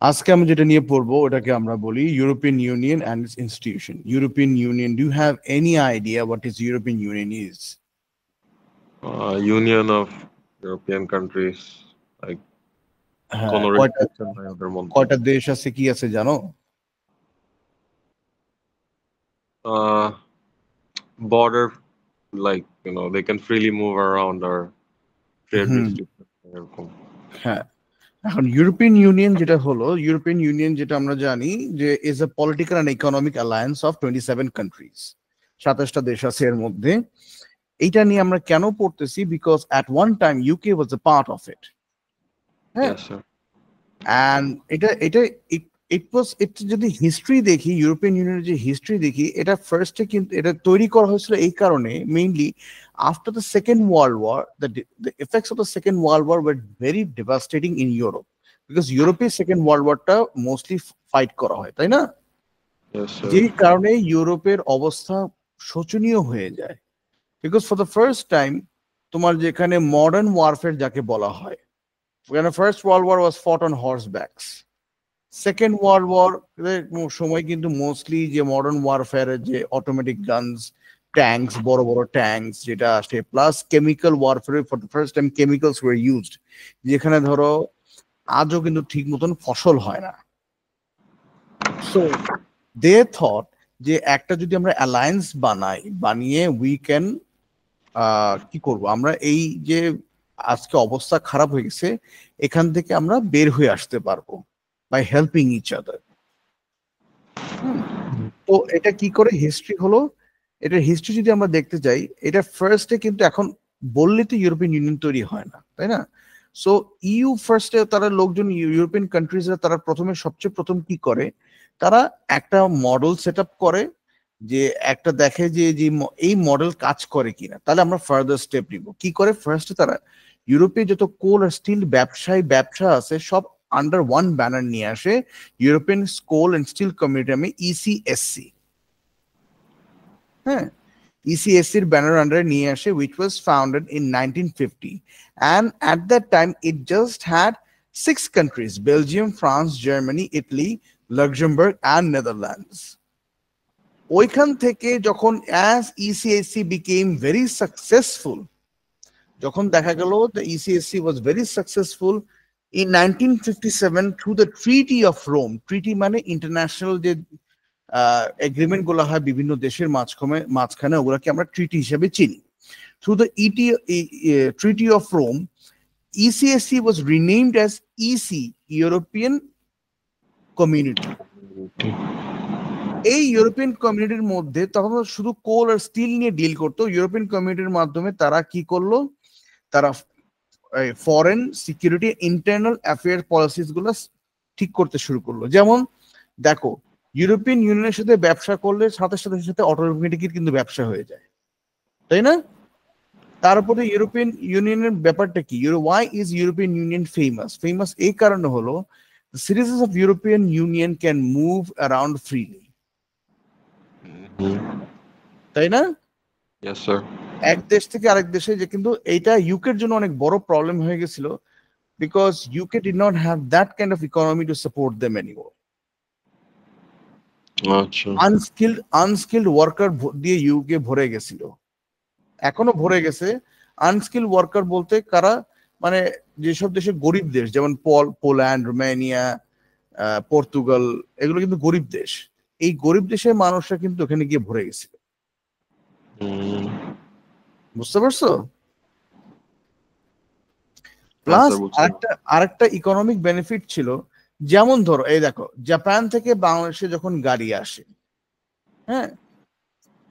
আজকে আমি যেটা নিয়ে পড়বো ওটাকে আমরা বলি European Union and its institution. European Union, do you have any idea what is European Union is? Union of European countries, like হ্যাঁ, কোনো কয়টা restriction নাই ওদের মধ্যে। কয়টা দেশ আছে, কি আছে জানো? Uh, Border, like they can freely move around or trade hmm, restrictions এরকম। হ্যাঁ। এখন ইউরোপিয়ান ইউনিয়ন যেটা হলো, ইউরোপিয়ান ইউনিয়ন যেটা আমরা জানি যে is a political and economic alliance of 27 countries. 27টা দেশ আছে এর মধ্যে। এইটা নিয়ে আমরা কেন পড়তেছি? Because at one time UK was a part of it. হ্যাঁ, Yes, sir. অ্যান্ড এটা এটা এটা যদি হিস্ট্রি দেখি, ইউরোপিয়ান ইউনিয়নের যে হিস্ট্রি দেখি, এটা ফার্স্টে কিন্তু এটা তৈরি করা হয়েছিল এই কারণে, mainly after the second world war, the effects of the second world war war very devastating in Europe, because ইউরোপে সেকেন্ড ওয়ার্ল্ড ওয়ারটা মোস্টলি ফাইট করা হয়, তাই না? Yes, sir. যেই কারণে ইউরোপের অবস্থা শোচনীয় হয়ে যায়। Because for the first time তোমার যেখানে মডার্ন ওয়ারফেয়ার যাকে বলা হয়, when the first world war was fought on horsebacks, second world war সময় কিন্তু মোস্টলি যে মডার্ন ওয়ারফেয়ারের যে অটোমেটিক গানস, ট্যাঙ্কস, বড় বড় ট্যাঙ্কস যেটা আসে, plus chemical warfare, for the first time chemicals were used, যেখানে ধরো আজও কিন্তু ঠিক মতন ফসল হয় না। সো দে থট যে একটা যদি আমরা অ্যালায়েন্স বানিয়ে উই ক্যান কি করব, আমরা এই যে আজকে অবস্থা খারাপ হয়ে গেছে এখান থেকে আমরা বের হয়ে আসতে পারবো বাই হেল্পিং ইচ আদার। তো এটা কি করে হিস্ট্রি হলো, এটার হিস্ট্রি যদি আমরা দেখতে যাই, এটা ফার্স্টে কিন্তু এখন বললে তো ইউরোপিয়ান ইউনিয়ন তৈরি হয় না, তাই না? সো ইউ ফার্স্টে তারা লোকজন, ইউরোপিয়ান কান্ট্রিজরা তারা সবচেয়ে প্রথম কি করে, তারা একটা মডেল সেট আপ করে, যে একটা দেখে যে এই মডেল কাজ করে কিনা, তাহলে আমরা ফার্দার স্টেপ নিব। কি করে? ফার্স্টে তারা ইউরোপে যত কোল আর স্টিল ব্যবসা আছে সব আন্ডার ওয়ান ব্যানার নিয়ে আসে, European coal and steel community, আমি ইসিএসসি। হ্যাঁ, ECSC এর ব্যানার আন্ডারে নিয়ে আসে, which was founded in 1950, and at that time it just had 6 countries: Belgium, France, Germany, Italy, Luxembourg and Netherlands. ওইখান থেকে যখন as ECSC became very successful, যখন দেখা গেল the ECSC was very successful in 1957 through the Treaty of Rome. ট্রিটি মানে international যে agreement গুলো হয় বিভিন্ন দেশের মাঝখানে, ওগুলোকে আমরা ট্রিটি হিসেবে চিনি। Through the treaty of Rome, ECSC was renamed as EC, European community. এই ইউরোপিয়ান কমিউনিটির মধ্যে তখন শুধু কোল আর স্টিল নিয়ে ডিল করতো। ইউরোপিয়ান কমিউনিটির মাধ্যমে তারা কি করলো, তারা foreign security, internal affair policies গুলো ঠিক করতে শুরু করলো। যেমন দেখো, ইউরোপিয়ান ইউনিয়নের সাথে ব্যবসা করলে সাথে সাথে সাথে অটোমেটিক কিন্তু ব্যবসা হয়ে যায়, তাই না? তারপরে ইউরোপিয়ান ইউনিয়নের ব্যাপারটা কি, why is European Union famous এই কারণে হলো, citizens of European Union can move around freely, তাই না? Yes, sir. এক দেশ থেকে আরেক দেশে যে, কিন্তু এইটা ইউকের জন্য অনেক বড় প্রবলেম হয়ে গেছিল, because UK did not have that kind of economy to support them anymore. আচ্ছা। আনস্কিল্ড ওয়ার্কার দিয়ে ইউকে ভরে গেছিল, এখনো ভরে গেছে। আনস্কিল্ড ওয়ার্কার বলতে কারা, মানে যেসব দেশে গরিব দেশ, যেমন পোল্যান্ড, রোমানিয়া, পর্তুগাল, এগুলো কিন্তু গরিব দেশ। এই গরিব দেশের মানুষরা কিন্তু ওখানে গিয়ে ভরে গেছিল, বুঝতে পারছো? প্লাস আরেকটা ইকোনমিক বেনিফিট ছিল, যেমন ধরো এই দেখো, জাপান থেকে বাংলাদেশে যখন গাড়ি আসে, হ্যাঁ,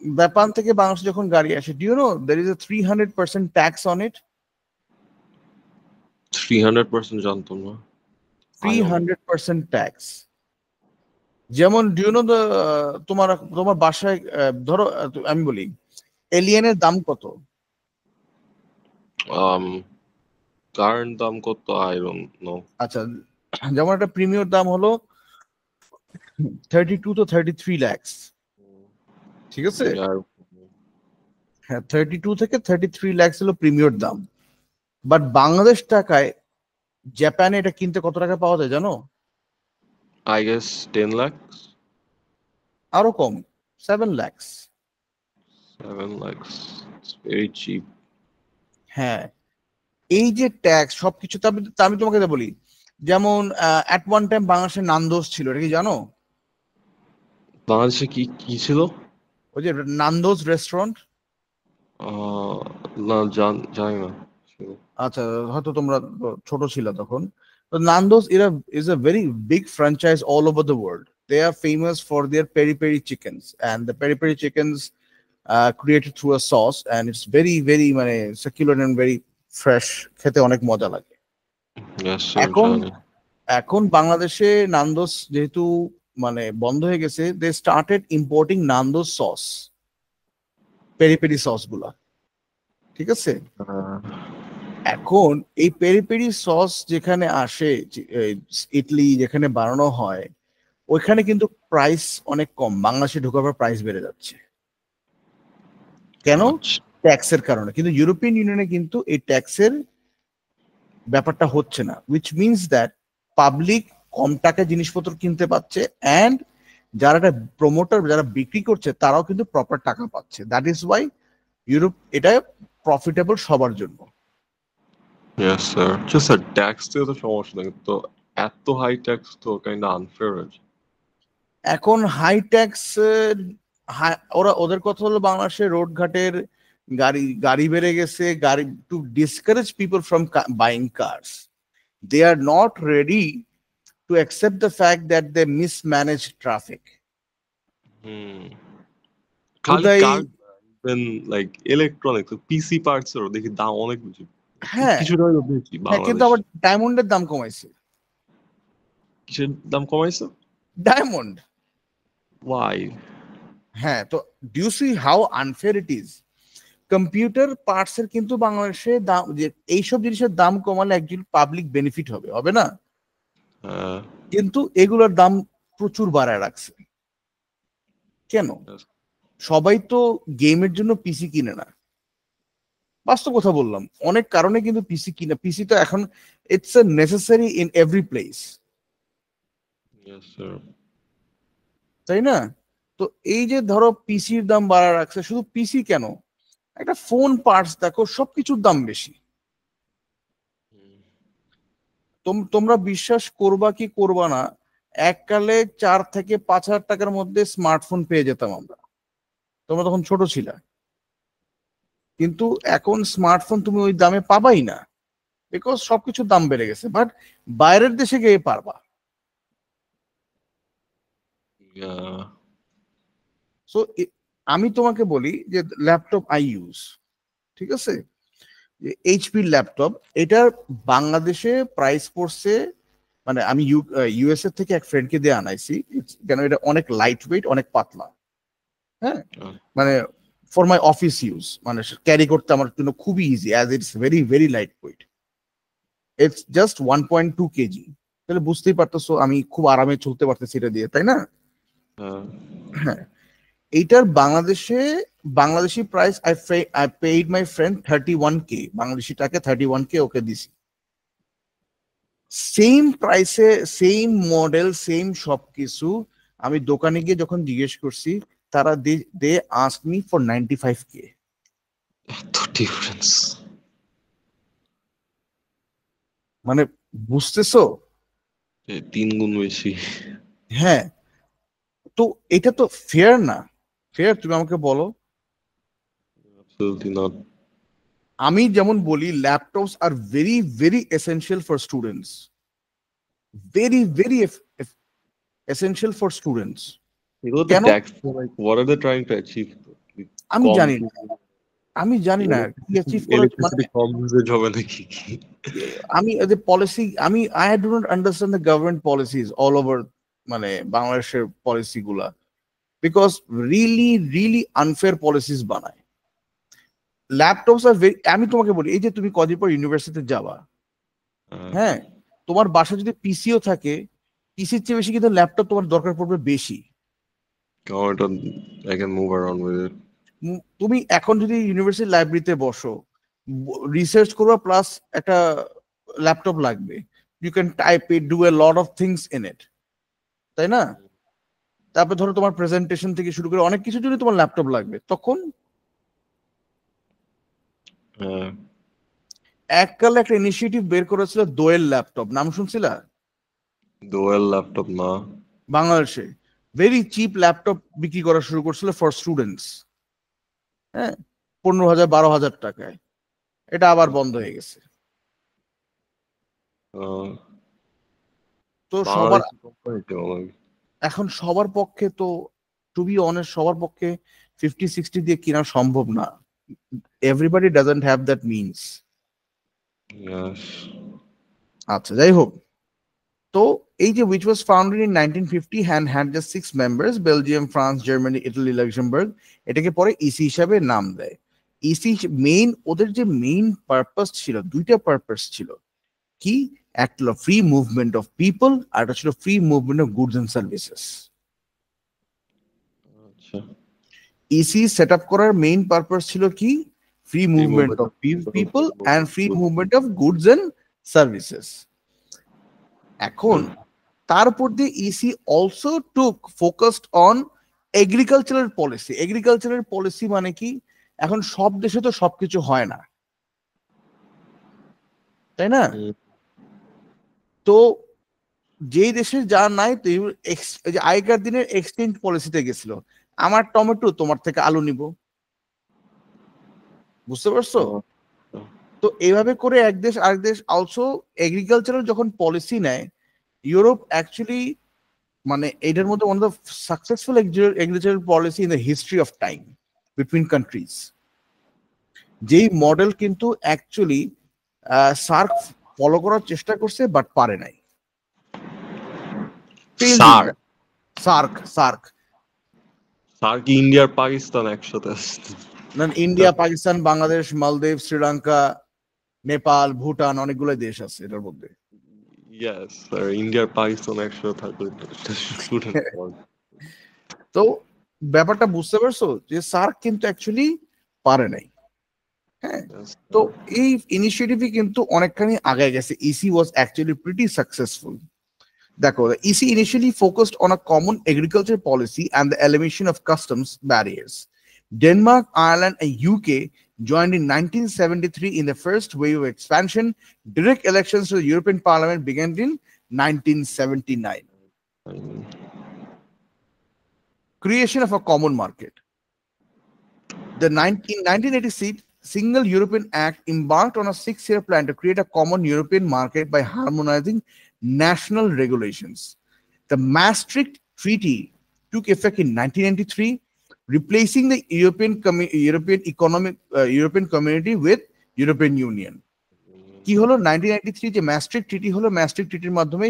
জাপান থেকে বাংলাদেশে যখন গাড়ি আসে, do you know there is a 300% tax on it? 300% জানতাম না। 300% ট্যাক্স। যেমন ডু ইউ নো তোমার তোমার বাসায় ধরো আমি বলি, এলিয়েনের দাম কত? কারেন্ট দাম কত? I don't know. আচ্ছা, যেমন একটা প্রিমিয়ার দাম হলো 32 to 33 lakhs, ঠিক আছে? হ্যাঁ, 32 থেকে 33 lakhs হলো প্রিমিয়ার দাম। বাট বাংলাদেশ টাকায় জাপানে এটা কিনতে কত টাকা পাওয়া যায় জানো? I guess 10 lakhs, আরো কম, 7 lakhs। 7 lakhs. It's very cheap. হ্যাঁ, এই যে ট্যাক্স সবকিছু, আমি তোমাকে এটা বলি, যেমন অ্যাট ওয়ান টাইম বাংলাদেশের নান্দোস ছিল, এটা কি জানো? বাংলাদেশে কি কি ছিল? ওই যে নান্দোস রেস্টুরেন্ট। আহ, না জানি না। আচ্ছা, হয়তো তোমরা ছোট ছিল তখন। তো নান্দোস এরা is a very big franchise all over the world. They are famous for their peri peri chickens, and the peri peri chickens created through a sauce, and it's very very মানে circular and very fresh, খেতে অনেক মজা লাগে। Yes, sir, এখন জানি। এখন বাংলাদেশে নান্দোস যেহেতু মানে বন্ধ হয়ে গেছে, they started importing Nando's sauce, peri peri sauce গুলা, ঠিক আছে? আহ, এখন এই পেরি পেরি সস যেখানে আসে, ইডলি যেখানে বানানো হয়, ওইখানে কিন্তু প্রাইস অনেক কম, বাংলাদেশে ঢোকার পর প্রাইস বেড়ে যাচ্ছে। কেন? আচ্ছা। ট্যাক্সের কারণে। কিন্তু ইউরোপিয়ান ইউনিয়নে কিন্তু এই ট্যাক্সের ব্যাপারটা হচ্ছে না, উইচ মিনস দ্যাট পাবলিক কম টাকায় জিনিসপত্র কিনতে পাচ্ছে, অ্যান্ড যারা একটা প্রমোটার, যারা বিক্রি করছে, তারাও কিন্তু প্রপার টাকা পাচ্ছে। দ্যাট ইজ ওয়াই ইউরোপ এটা প্রফিটেবল সবার জন্য। Yes, sir. Just a tax দিয়ে তো সমস্যা নেই, তো এত হাই ট্যাক্স তো কাইন্ড আনফেয়ার। এখন হাই ট্যাক্স, ওদের কথা হলো বাংলাদেশের রোড ঘাটের গাড়ি গাড়ি বেড়ে গেছে, গাড়ি to discourage people from buying cars. They are not ready to accept the fact that they mismanage traffic. খালি উদয়, car then like electronics PC parts এর দেখি দাম অনেক বেশি, হ্যাঁ কিছুটা হলেও বেশি হ্যাঁ, কিন্তু বাংলাদেশ। আবার ডায়মন্ডের দাম কমাইছে। কিসের দাম কমাইছে? ডায়মন্ড। ওয়াই? হ্যাঁ, তো do you see how unfair it is? Computer parts এর কিন্তু বাংলাদেশে দাম, যে এইসব জিনিসের দাম কমালে একজন পাবলিক বেনিফিট হবে, হবে না? কিন্তু এগুলোর দাম প্রচুর বাড়ায় রাখছে। কেন? সবাই তো গেমের জন্য পিসি কিনে না, বাস্তব কথা বললাম, অনেক কারণে কিন্তু পিসি কিনে। পিসি তো এখন it's a necessary in every place, তাই না? তো এই যে ধরো পিসির দাম বাড়া রাখছে, শুধু পিসি কেন, একটা ফোন পার্টস দেখো, সবকিছুর দাম বেশি। তোমরা বিশ্বাস করবা কি করবা না, এককালে 4 থেকে 5 হাজার টাকার মধ্যে স্মার্টফোন পেয়ে যেতাম আমরা, তোমরা তখন ছোট ছিলা। কিন্তু এখন স্মার্টফোন তুমি ওই দামে পাবাই না, বিকজ সবকিছুর দাম বেড়ে গেছে। বাট বাইরের দেশে গিয়ে পারবা। সো আমি তোমাকে বলি যে ল্যাপটপ আই ইউজ, ঠিক আছে, যে এইচপি ল্যাপটপ, এটার বাংলাদেশে প্রাইস পড়ছে, মানে আমি ইউএসএ থেকে এক ফ্রেন্ডকে দিয়ে আনাইছি, কেন এটা অনেক লাইট ওয়েট, অনেক পাতলা। হ্যাঁ, মানে ফর মাই অফিস ইউজ, মানে ক্যারি করতে আমার জন্য খুবই easy, as it's very very light weight. It's just 1.2 KG. তাহলে বুঝতেই পারতেছো আমি খুব আরামে চলতে পারতেছি এটা দিয়ে, তাই না? হ্যাঁ, এইটার Bangladeshi price, I paid my friend 31K, Bangladeshi টাকা 31K ওকে দিছি। সেম প্রাইসে, সেম মডেল, সেম সবকিছু, আমি দোকানে গিয়ে যখন জিজ্ঞেস করছি, তারা they ask me for 95K। এত ডিফারেন্স? মানে বুঝতেছো? 3 গুণ বেশি। হ্যাঁ, তো এটা তো ফেয়ার না। ফেয়ার তুমি আমাকে বলো। Absolutely not. আমি যেমন বলি, laptops are very very essential for students, very very essential for students. এগুলো তো কেন? Tax, like what are they trying to achieve? আমি কম জানি না, আমি জানি না কি অ্যাচিভ করার, মানে ইলেকট্রিসিটি কম ইউজেজ হবে নাকি? আমি যে policy, I do not understand the government policies all over, মানে বাংলাদেশের পলিসি গুলা, because really really unfair policies বানায়। ল্যাপটপস আর আমি তোমাকে বলি, এই যে তুমি কদিন পর ইউনিভার্সিটিতে যাবা, হ্যাঁ, তোমার বাসা যদি পিসিও থাকে, পিসির চেয়ে বেশি কিন্তু ল্যাপটপ তোমার দরকার পড়বে বেশি। I can move around with it. তুমি এখন যদি ইউনিভার্সিটি লাইব্রেরিতে বসো, রিসার্চ করবা, প্লাস একটা ল্যাপটপ লাগবে। you can type it, do a lot of things in it, তাই না? তারপরে ধরো তোমার প্রেজেন্টেশন থেকে শুরু করে অনেক কিছুর জন্য তোমার ল্যাপটপ লাগবে, তখন হ্যাঁ এককালে একটা ইনিশিয়েটিভ বের করেছিল দোয়েল ল্যাপটপ, নাম শুনছিলা? ডুয়েল ল্যাপটপ না। বাংলাদেশে ভেরি চিপ ল্যাপটপ বিক্রি করা শুরু করছিল ফর স্টুডেন্টস, হ্যাঁ, 15,000-12,000 টাকায়। এটা আবার বন্ধ হয়ে গেছে। তো সবার বাংলাদেশি কোম্পানিতে মনে হয়। এখন সবার পক্ষে তো, টু বি অনেস্ট, সবার পক্ষে 50-60 দিয়ে কেনা সম্ভব না। Everybody doesn't have that means. Yes. আচ্ছা, যাই হোক, তো এই যে which was founded in 1950 and had just 6 members, Belgium, France, Germany, Italy, Luxembourg, এটাকে পরে ইসি হিসাবে নাম দেয়। ইসি মেইন, ওদের যে মেইন পারপাস ছিল, দুইটা পারপাস ছিল। কি? একটা হলো ফ্রি মুভমেন্ট অফ পিপল, আর একটা ছিল free movement of goods and services. আচ্ছা। ইসি সেট আপ করার মেইন পারপাস ছিল কি? Free movement of people and free movement of goods and services. এখন তার উপর দিয়ে EC also took focused on agricultural policy. Agricultural policy মানে কি? এখন সব দেশে তো সবকিছু হয় না, তাই না? তো যেই দেশে যা নাই, তো আগেকার দিনের এক্সচেঞ্জ পলিসিতে গেছিল, আমার টমেটো তোমার থেকে আলু নিব, বুঝতে পারছো? তো এইভাবে করে এক দেশ আরেক দেশ অলসো এগ্রিকালচারাল যখন পলিসি নেয়, ইউরোপ অ্যাকচুয়ালি মানে এটার মধ্যে one of the successful agricultural policy in the history of time between countries. যেই মডেল কিন্তু অ্যাকচুয়ালি সার্ক ফলো করার চেষ্টা করছে বাট পারে নাই। SAARC SAARC SAARC SAARC India আর পাকিস্তান একসাথে আসছে। না, ইন্ডিয়া, পাকিস্তান, বাংলাদেশ, মালদ্বীপ, শ্রীলঙ্কা, নেপাল, ভুটান, অনেকগুলো দেশ আছে এটার মধ্যে। ইয়েস স্যার, ইন্ডিয়া আর পাকিস্তান একসাথে থাকলে তো ব্যাপারটা বুঝতে পারছো যে সার্ক কিন্তু অ্যাকচুয়ালি পারে নাই। হ্যাঁ, তো এই ইনিশিয়েটিভই কিন্তু অনেকখানি আগে গেছে। EC was actually pretty successful. দেখো, the EC initially focused on a common agriculture policy and the elimination of customs barriers. Denmark, Ireland, and UK joined in 1973 in the first wave of expansion. Direct elections to the European Parliament began in 1979. Creation of a common market. The 1986 Single European Act embarked on a 6-year plan to create a common European market by harmonizing national regulations. The Maastricht Treaty took effect in 1993, replacing the European Community with European Union. কি হলো 1993 যে ম্যাস্ট্রিক্ট ট্রিটি হলো, Maastricht ট্রিটির মাধ্যমে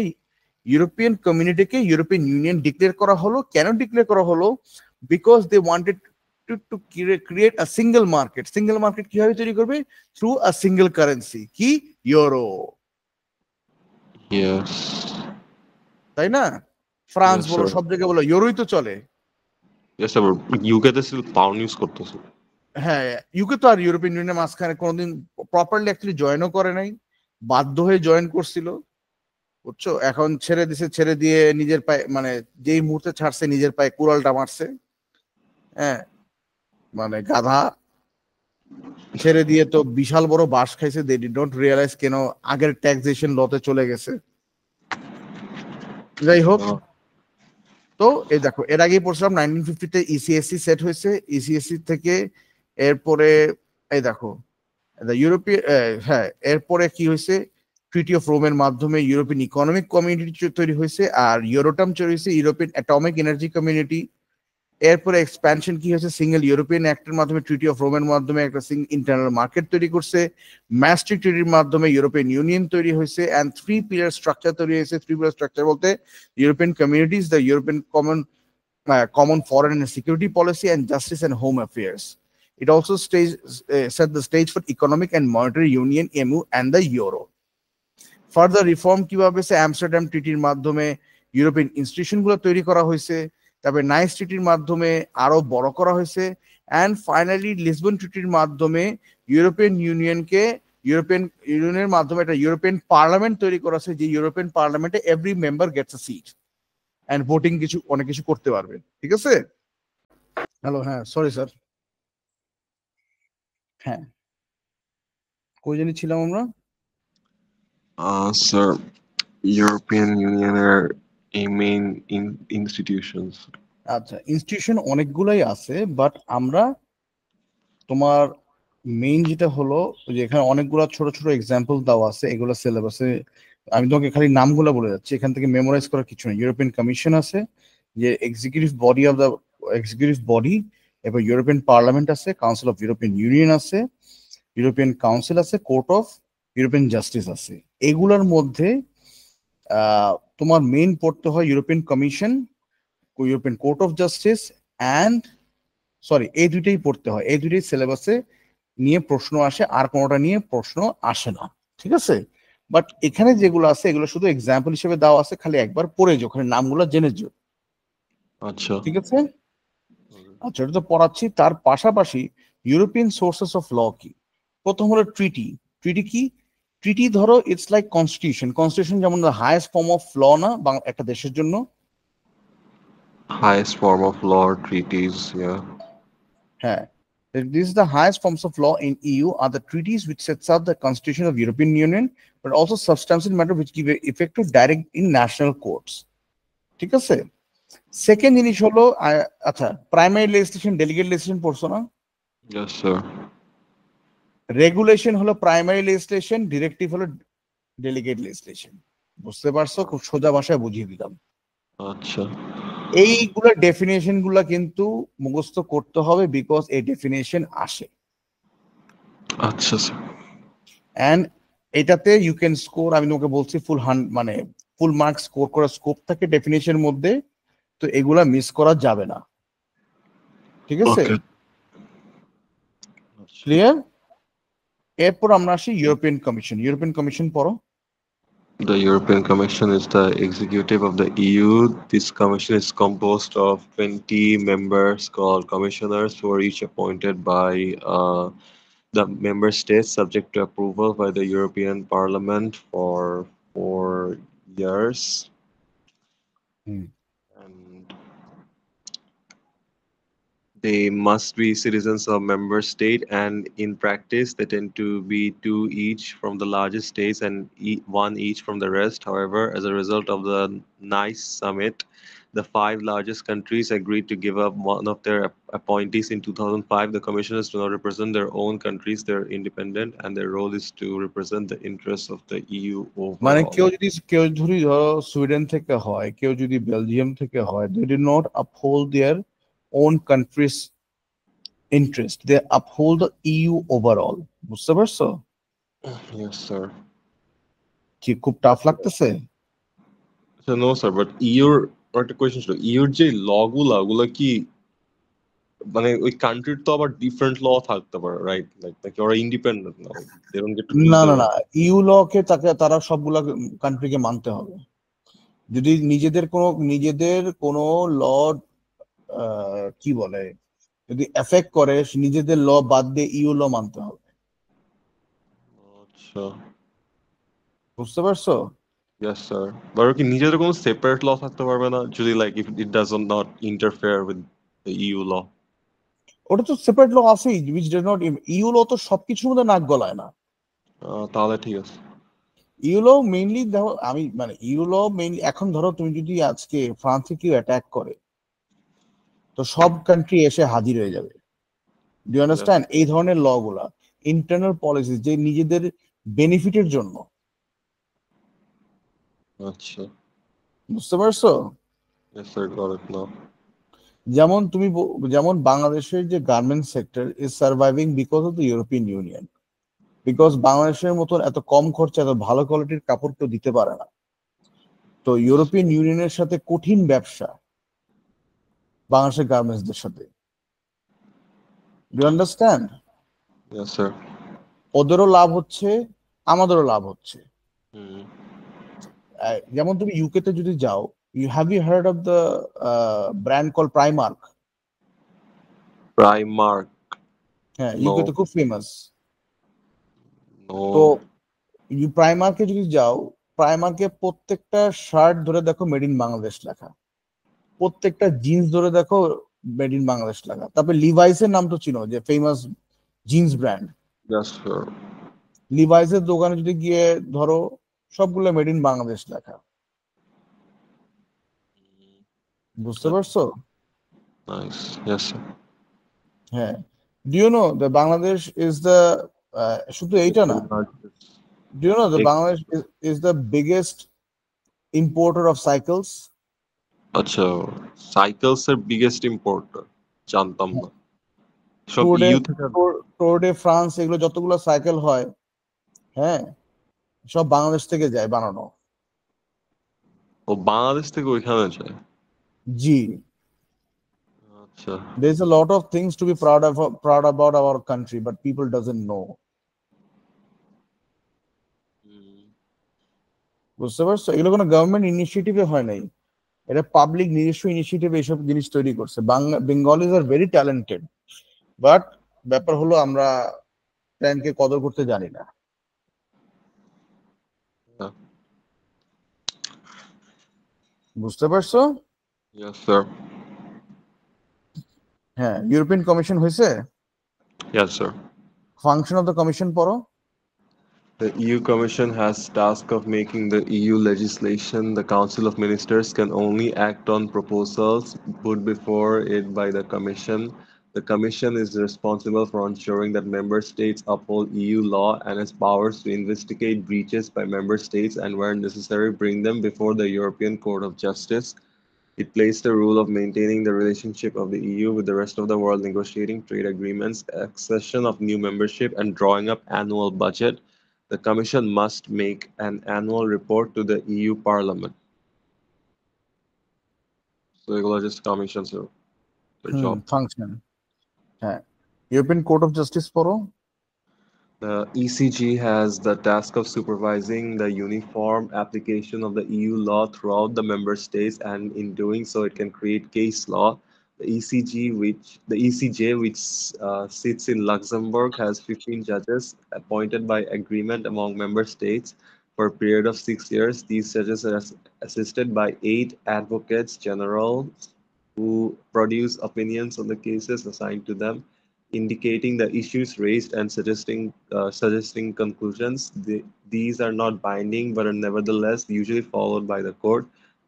European কমিউনিটিকে European Union declare করা হলো। কেন ডিক্লেয়ার করা হলো? Because they wanted to create a single market. Single market কিভাবে তৈরি করবে? Through a single currency, কি? ইউরো। Yes. তাই না? ফ্রান্স বলো, সব জায়গায় বলো, ইউরোই তো চলে। Yes sir, ইউকে তে still পাউন্ড ইউজ করতেছে। হ্যাঁ, ইউকে তো আর ইউরোপিয়ান ইউনিয়নের মাঝখানে কোনোদিন প্রপারলি অ্যাকচুয়ালি জয়েনও করে নাই, বাধ্য হয়ে জয়েন করছিল, বুঝছো? এখন ছেড়ে দিছে, ছেড়ে দিয়ে নিজের পায়ে, মানে যেই মুহূর্তে ছাড়ছে নিজের পায়ে কুড়ালটা মারছে। হ্যাঁ, মানে গাধা ছেড়ে দিয়ে তো বিশাল বড় বাস খাইছে। দে ডিড নট রিয়ালাইজ কেন আগের ট্যাক্সেশন লতে চলে গেছে। যাই হোক, তো এই দেখো, এর আগেই পড়ছিলাম 1950-তে ইসিএসসি সেট হয়েছে। ইসিএসসি থেকে এরপরে এই দেখো ইউরোপিয়ান, হ্যাঁ, এরপরে কি হয়েছে? ট্রিটি অফ রোমের মাধ্যমে ইউরোপিয়ান ইকোনমিক কমিউনিটি তৈরি হয়েছে, আর ইউরোটাম তৈরি হয়েছে, ইউরোপিয়ান অ্যাটমিক এনার্জি কমিউনিটি। এরপরে এক্সপ্যানশন কি হয়েছে? সিঙ্গেল ইউরোপিয়ান অ্যাক্টের মাধ্যমে, ট্রিটি অফ রোমের মাধ্যমে একটা ইন্টারনাল মার্কেট তৈরি করছে। ম্যাস্ট্রিক্ট ট্রিটির মাধ্যমে ইউরোপিয়ান ইউনিয়ন তৈরি হয়েছে, এন্ড 3 পিলার স্ট্রাকচার তৈরি হয়েছে। 3 পিলার স্ট্রাকচার বলতে European communities, the European common foreign and security policy, and justice and home affairs. It also set the stage for economic and monetary union, EMU, and the euro. Further reform কিভাবে সে Amsterdam ট্রিটির মাধ্যমে European institution গুলো তৈরি করা হয়েছে, তারপরে nice ট্রিটির মাধ্যমে আরো বড় করা হয়েছে, এন্ড ফাইনালি লিসবন ট্রিটির মাধ্যমে ইউরোপিয়ান ইউনিয়নকে ইউরোপিয়ান ইউনিয়নের মাধ্যমে একটা ইউরোপিয়ান পার্লামেন্ট তৈরি করা আছে, যে ইউরোপিয়ান পার্লামেন্টে every member gets a seat and voting কিছু অনেক কিছু করতে পারবে, ঠিক আছে? হ্যালো, হ্যাঁ সরি স্যার, হ্যাঁ কই জানি ছিলাম আমরা? Sir, European Union are a main institutions. আচ্ছা, ইনস্টিটিউশন অনেকগুলাই আছে, বাট আমরা তোমার মেইন যেটা হলো যে এখানে অনেকগুলো ছোট ছোট এক্সাম্পল দেওয়া আছে, এগুলো সিলেবাসে আমি তোমাকে খালি নামগুলো বলে যাচ্ছি, এখান থেকে মেমোরাইজ করার কিছু নেই। ইউরোপিয়ান কমিশন আছে, যে executive body of the executive body, এবার ইউরোপিয়ান পার্লামেন্ট আছে, কাউন্সিল অফ ইউরোপিয়ান ইউনিয়ন আছে, ইউরোপিয়ান কাউন্সিল আছে, কোর্ট অফ ইউরোপিয়ান জাস্টিস আছে। এগুলোর মধ্যে তোমার মেইন পড়তে হয় European commission, European court of justice and sorry, এই দুইটাই পড়তে হয়, এই দুইটাই সিলেবাসে নিয়ে প্রশ্ন আসে, আর কোনোটা নিয়ে প্রশ্ন আসে না, ঠিক আছে? বাট এখানে যেগুলো আছে এগুলো শুধু এক্সাম্পল হিসেবে দেওয়া আছে, খালি একবার পড়ে যাও, ওখানে নামগুলো জেনে যাও, আচ্ছা। ঠিক আছে? আচ্ছা, এটা তো পড়াচ্ছি, তার পাশাপাশি ইউরোপিয়ান সোর্সেস অফ ল কি? প্রথম হলো ট্রিটি। ট্রিটি কি? ট্রিটি ধরো ইটস লাইক কনস্টিটিউশন। কনস্টিটিউশন যেমন হাইয়েস্ট ফর্ম অফ ল না একটা দেশের জন্য? Highest form of law, treaties, yeah. হ্যাঁ, this is the highest forms of law in EU are the treaties which sets up the constitution of European Union, but also substantial matter which give effect to direct in national courts, ঠিক আছে? Second জিনিস হলো আচ্ছা, primary legislation, delegate legislation পড়ছো না? Yes, sir. Regulation হলো primary legislation, directive হলো delegate legislation. বুঝতে পারছো? খুব সোজা ভাষায় বুঝিয়ে দিলাম। আচ্ছা। এইগুলা ডেফিনেশন গুলা কিন্তু মুখস্থ করতে হবে, বিকজ এই ডেফিনেশন আসে। আচ্ছা স্যার। অ্যান্ড এটাতে ইউ ক্যান স্কোর, আমি তোমাকে বলছি ফুল মানে ফুল মার্ক স্কোর করার স্কোপ থাকে ডেফিনেশনের মধ্যে, তো এগুলা মিস করা যাবে না, ঠিক আছে? ওকে। ক্লিয়ার? এরপর আমরা আসি ইউরোপিয়ান কমিশন। ইউরোপিয়ান কমিশন পড়ো। The European Commission is the executive of the EU. This commission is composed of 20 members called commissioners who are each appointed by the member states subject to approval by the European Parliament for 4 years. Hmm. And they must be citizens of member state, and in practice they tend to be two each from the largest states and one each from the rest. However, as a result of the Nice summit, the 5 largest countries agreed to give up one of their appointees in 2005. The commissioners do not represent their own countries, they're independent, and their role is to represent the interests of the EU মানে overall. কেউ যদি ধরো Sweden থেকে হয়, কেউ যদি Belgium থেকে হয়, they do not uphold their own country's interest, they uphold the EU overall. বুঝতে পারছো? Yes, sir. কি খুব টাফ লাগতেছে? So no, sir, but EUর একটা কোয়েশ্চেন ছিল, EUর যে ল ওগুলা কি মানে ওই কান্ট্রির তো আবার ডিফারেন্ট ল থাকতে পারে, রাইট? লাইক নাকি ওরা ইন্ডিপেন্ডেন্ট না, they don't get to choose না না देयर না, ইউ ল কে তারা সবগুলা কান্ট্রিকে মানতে হবে। যদি নিজেদের কোনো ল কি বলে যদি এফেক্ট করে, নিজেদের ল বাদ দিয়ে ইউ ল মানতে হবে। আচ্ছা। বুঝতে পারছো? Yes sir. বাট কি নিজেদের কোনো সেপারেট ল থাকতে পারবে না যদি like if it does not interfere with the EU law? ওটা তো সেপারেট ল আছেই, which does not, EU law তো সবকিছুর মধ্যে নাক গলায় না। তাহলে ঠিক আছে। ইউ ল মেইনলি দেখো, আমি মানে ইউ ল মেইনলি এখন ধরো তুমি যদি আজকে ফ্রান্সে কেউ অ্যাটাক করে, তো সব কান্ট্রি এসে হাজির হয়ে যাবে। Do understand? এই ধরনের ল গুলা ইন্টারনাল পলিসি, যে নিজেদের বেনিফিটের জন্য। আচ্ছা। বুঝতে পারছো? ইয়েস স্যার, গট ইট নাও। যেমন যেমন বাংলাদেশের যে garments sector is surviving because of the European union, because বাংলাদেশের মতন এত কম খরচে এত ভালো কোয়ালিটির কাপড় কেউ দিতে পারে না। তো ইউরোপিয়ান ইউনিয়নের সাথে কঠিন ব্যবসা বাংলাদেশের গার্মেন্টসদের সাথে। Do understand? Yes sir. ওদেরও লাভ হচ্ছে, আমাদেরও লাভ হচ্ছে। হুম। যেমন তুমি ইউকে তে যদি যাও, have you heard of the brand call Primark? Primark? হ্যাঁ, ইউকে তে খুব ফেমাস। তো No. প্রাইমার্কে যদি যাও, প্রাইমার্কে প্রত্যেকটা শার্ট ধরে দেখো মেড ইন বাংলাদেশ লেখা, প্রত্যেকটা জিন্স ধরে দেখো মেড ইন বাংলাদেশ লেখা। তারপরে লিভাইসের নাম তো চিনো, যে famous jeans brand. Yes, sir. লিভাইসের দোকানে যদি গিয়ে ধরো, সবগুলো মেড ইন বাংলাদেশ লেখা। বুঝতে That's পারছো? nice. Yes, sir. হ্যাঁ। Do you know the Bangladesh is the, শুধু এইটা না, Second largest. Do you know the Ex- Bangladesh is the biggest importer of cycles. আচ্ছা, সাইকেলস এর বিগেস্ট ইম্পোর্টার জানতাম না। সব টুর ডে, ইউ থেকে। টুর ডে ফ্রান্স, এগুলো যতগুলো সাইকেল হয়, হ্যাঁ, সব বাংলাদেশ থেকে যায় বানানো। ও বাংলাদেশ থেকে ওইখানে যায়। জি। আচ্ছা। There's a lot of things to be proud about our country, but people doesn't know. হুম, বুঝতে পারছো? এগুলো কোনো গভর্নমেন্ট ইনিশিয়েটিভে হয় নাই, এটা পাবলিক নিজস্ব ইনিশিয়েটিভে এইসব জিনিস তৈরি করছে। Bengalis are very talented, but ব্যাপার হলো আমরা টাইমকে কদর করতে জানি না। হ্যাঁ। বুঝতে পারছো? Yes, sir. হ্যাঁ, ইউরোপিয়ান কমিশন হয়েছে। Yes, sir. Function of the commission পড়ো। The EU Commission has task of making the EU legislation. The Council of Ministers can only act on proposals put before it by the Commission. The Commission is responsible for ensuring that member states uphold EU law and has powers to investigate breaches by member states and, where necessary, bring them before the European Court of Justice. It plays the role of maintaining the relationship of the EU with the rest of the world, negotiating trade agreements, accession of new membership, and drawing up annual budget. The Commission must make an annual report to the EU Parliament. So এগুলো just Commission's their job. Function. হ্যাঁ, European court of justice পড়ো। The ECG has the task of supervising the uniform application of the EU law throughout the member states, and in doing so, it can create case law. The ECJ, which sits in Luxembourg, has 15 judges appointed by agreement among member states for a period of 6 years. These judges are assisted by 8 advocates general who produce opinions on the cases assigned to them, indicating the issues raised and suggesting conclusions. These are not binding but are nevertheless usually followed by the court.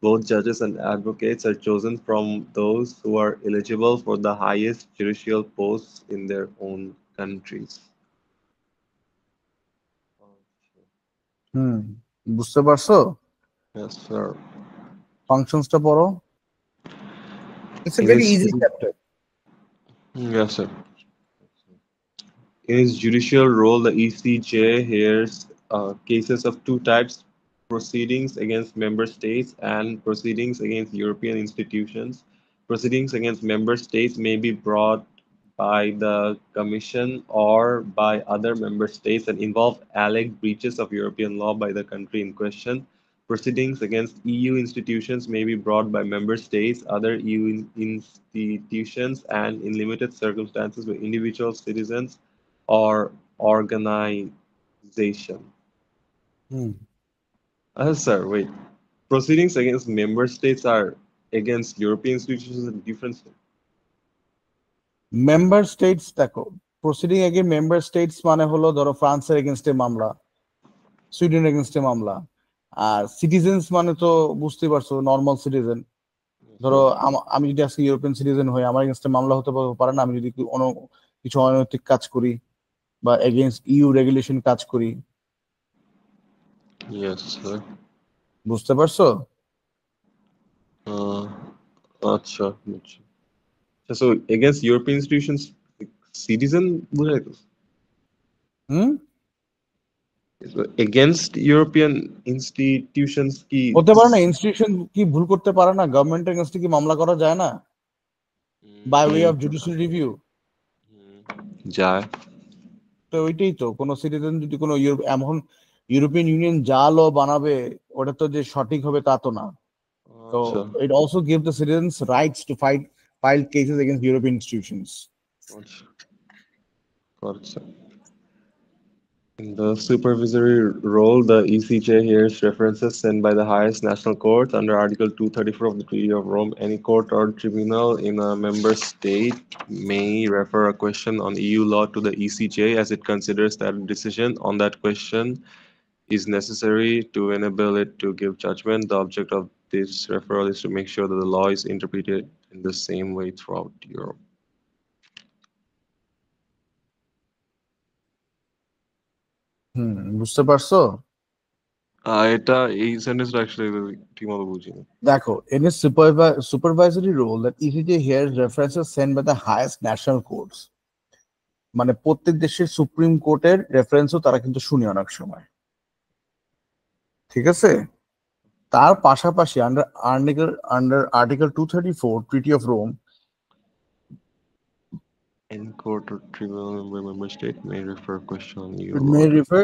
Both judges and advocates are chosen from those who are eligible for the highest judicial posts in their own countries. বুঝতে পারছো? Yes, sir. ফাংশনসটা পড়ো। It's a In very its easy chapter. yes, sir. In its judicial role, the ECJ hears cases of two types: proceedings against member states and proceedings against European institutions. Proceedings against member states may be brought by the Commission or by other member states and involve alleged breaches of European law by the country in question. Proceedings against EU institutions may be brought by member states, other EU institutions, and in limited circumstances by individual citizens or organization. Sir, wait. Proceedings against member states are against European institutions and different. Member states দেখো, proceeding against member states মানে হলো ধরো ফ্রান্সের এগেনস্টে মামলা, Sweden এগেনস্টে মামলা। আর citizens মানে তো বুঝতে পারছো, নর্মাল সিটিজেন। ধরো আমি যদি আজকে ইউরোপিয়ান সিটিজেন হই, আমার এগেনস্টে মামলা হতে পারে না, আমি যদি কিছু অনৈতিক কাজ করি বা এগেনস্ট ইউ রেগুলেশন কাজ করি। Yes, sir. বুঝতে পারছো? আচ্ছা, বুঝছি। So against European institutions, citizen বোঝায় তো? Against European institutions কি? হতে পারে না, ইনস্টিটিউশন কি ভুল করতে পারে না? গভর্নমেন্টের এগেনস্টে কি মামলা করা যায় না by way of judicial review? যায়। তো ওইটাই তো, কোনো সিটিজেন যদি কোনো এমন ইউরোপিয়ান ইউনিয়ন যা ল বানাবে, ওটা তো যে সঠিক হবে তা তো না। তো আচ্ছা, it also gives the citizens rights to file cases against European institutions. আচ্ছা, আচ্ছা। In the supervisory role, the ECJ hears references sent by the highest national court under Article 234 of the Treaty of Rome. Any court or tribunal in a member state may refer a question on EU law to the ECJ as it considers that a decision on that question is necessary to enable it to give judgment. The object of this referral is to make sure that the law is interpreted in the same way throughout Europe. বুঝতে পারছো? এটা এই সেন্টেন্সটা actually ঠিকমতো বুঝিনি। দেখো, in a supervisory role, that ECJ hears references sent by the highest national courts. মানে প্রত্যেক দেশের সুপ্রিম কোর্টের রেফারেন্সও তারা কিন্তু শুনে অনেক সময়, ঠিক আছে? তার পাশাপাশি under article 234 treaty of Rome, Any court or tribunal member state may refer a question on EU may law. refer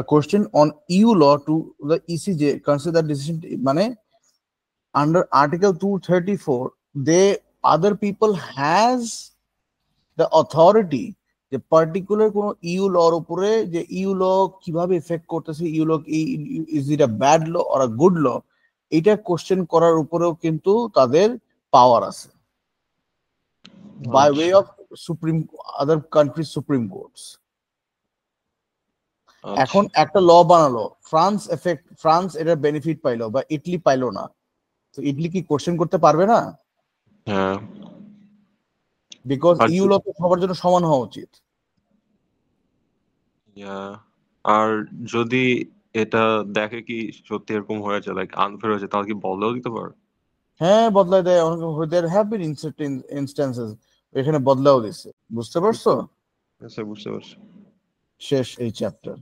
a question on EU law to the ECJ, consider decision, মানে under article 234 they other people has the authority যে particular কোন EU লর উপরে, যে EU law কিভাবে effect করতেছে, EU law is it a bad law or a good law, এটা question করার উপরেও কিন্তু তাদের পাওয়ার আছে by way of supreme other country supreme courts. এখন একটা ল বানালো, ফ্রান্স এটার বেনিফিট পাইলো বা ইটালি পাইলো না, তো ইটালি কি কোশ্চেন করতে পারবে না? হ্যাঁ, বিকজ ইউ ল তো সবার জন্য সমান হওয়া উচিত। আর যদি এটা দেখে কি সত্যি এরকম হয়েছে, লাইক আনফেয়ার হয়েছে, তাহলে কি বদলাও দিতে পারে? হ্যাঁ, বদলাই দেয়। দেয়ার হ্যাভ বিন ইনস্ট্যান্সেস এখানে বদলাও দিছে। বুঝতে পারছো? বুঝতে পারছি। শেষ এই চ্যাপ্টার।